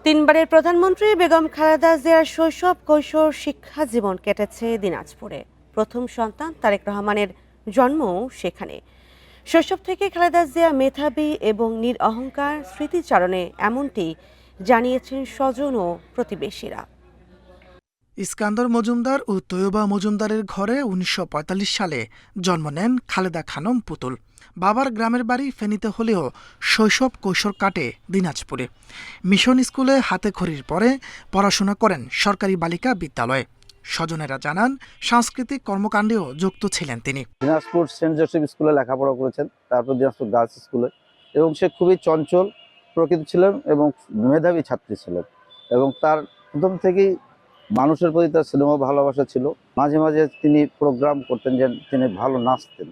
তিনবারের প্রধানমন্ত্রী বেগম খালেদা জিয়ার শৈশব কৈশোর শিক্ষা জীবন কেটেছে দিনাজপুরে। প্রথম সন্তান তারেক রহমানের জন্মও সেখানে। শৈশব থেকে খালেদা জিয়া মেধাবী এবং নিরঅহংকার স্মৃতিচারণে, এমনটি জানিয়েছেন স্বজন ও প্রতিবেশীরা। ইস্কান্দর মজুমদার ও তৈয়বা মজুমদারের ঘরে ১৯৪৫ সালে জন্ম নেন খালেদা খানম পুতুল। বাবার গ্রামের বাড়ি ফেনীতে হলেও শৈশব কৈশোর কাটে দিনাজপুরে। মিশন স্কুলে হাতে খড়ির পরে পড়াশোনা করেন সরকারি বালিকা বিদ্যালয়ে। স্বজনেরা জানান, সাংস্কৃতিক কর্মকাণ্ডেও যুক্ত ছিলেন তিনি। দিনাজপুর সেন্ট জোসেফ স্কুলে লেখাপড়া করেছেন, তারপর দিনাজপুর গার্লস স্কুলে, এবং সে খুবই চঞ্চল প্রকৃতি ছিলেন এবং মেধাবী ছাত্রী ছিলেন। এবং তার প্রথম থেকেই মানুষের প্রতি তার স্নেহ ভালোবাসা ছিল। মাঝে মাঝে তিনি প্রোগ্রাম করতেন, যে তিনি ভালো নাচতেন।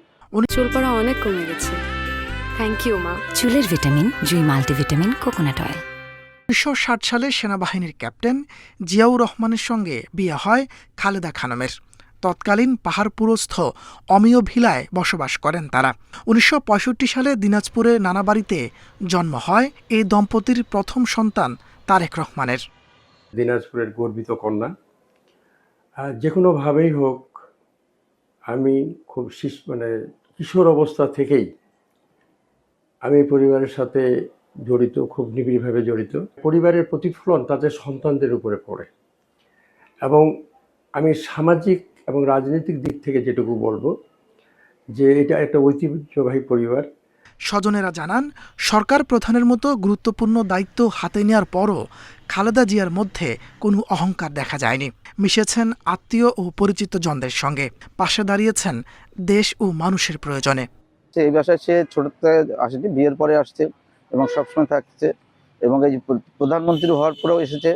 চুল পড়া অনেক কমে গেছে। থ্যাংক ইউ মা। চুলের ভিটামিন জুই মাল্টিভিটামিন কোকোনাট অয়েল। ১৯৬০ সালে সেনাবাহিনীর ক্যাপ্টেন জিয়াউর রহমানের সঙ্গে বিয়ে হয় খালেদা খানমের। তৎকালীন পাহাড়পুরস্থ অমিয় ভিলায় বসবাস করেন তারা। ১৯৬৫ সালে দিনাজপুরে নানাবাড়িতে জন্ম হয় এই দম্পতির প্রথম সন্তান তারেক রহমানের। দিনাজপুরের গর্বিত কন্যা। যে কোনোভাবেই হোক, আমি খুব কিশোর অবস্থা থেকেই আমি পরিবারের সাথে জড়িত, খুব নিবিড়ভাবে জড়িত। পরিবারের প্রতিফলন তাদের সন্তানদের উপরে পড়ে, এবং আমি সামাজিক এবং রাজনৈতিক দিক থেকে যেটুকু বলবো, যে এটা একটা ঐতিহ্যবাহী পরিবার। স্বজনেরা জানান, সরকার প্রধানের মতো গুরুত্বপূর্ণ দায়িত্ব হাতে নেওয়ার পরও খালেদা জিয়ার মধ্যে কোনো অহংকার দেখা যায়নি। মিশেছেন আত্মীয় ও পরিচিত জনদের সঙ্গে, পাশে দাঁড়িয়েছেন দেশ ও মানুষের প্রয়োজনে। এই বাসায় সে ছোট থেকে আসেনি, বিয়ের পরে আসছে এবং সবসময় থাকছে, এবং এই প্রধানমন্ত্রী হওয়ার পরেও এসেছে।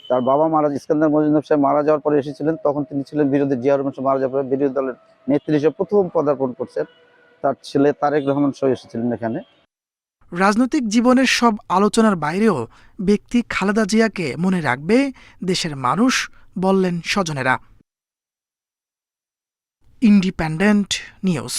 তার বাবা ইস্কান্দার মজুমদার সাহেব মারা যাওয়ার পরে এসেছিলেন, তখন তিনি ছিলেন বিরোধী। জিয়া রহমান মারা যাওয়ার পরে বিরোধী দলের নেত্রী হিসেবে প্রথম পদার্পণ করছেন। তার ছেলে তারেক রহমান সহ এসেছিলেন এখানে। রাজনৈতিক জীবনের সব আলোচনার বাইরেও ব্যক্তি খালেদা জিয়াকে মনে রাখবে দেশের মানুষ, বললেন স্বজনেরা। Independent news.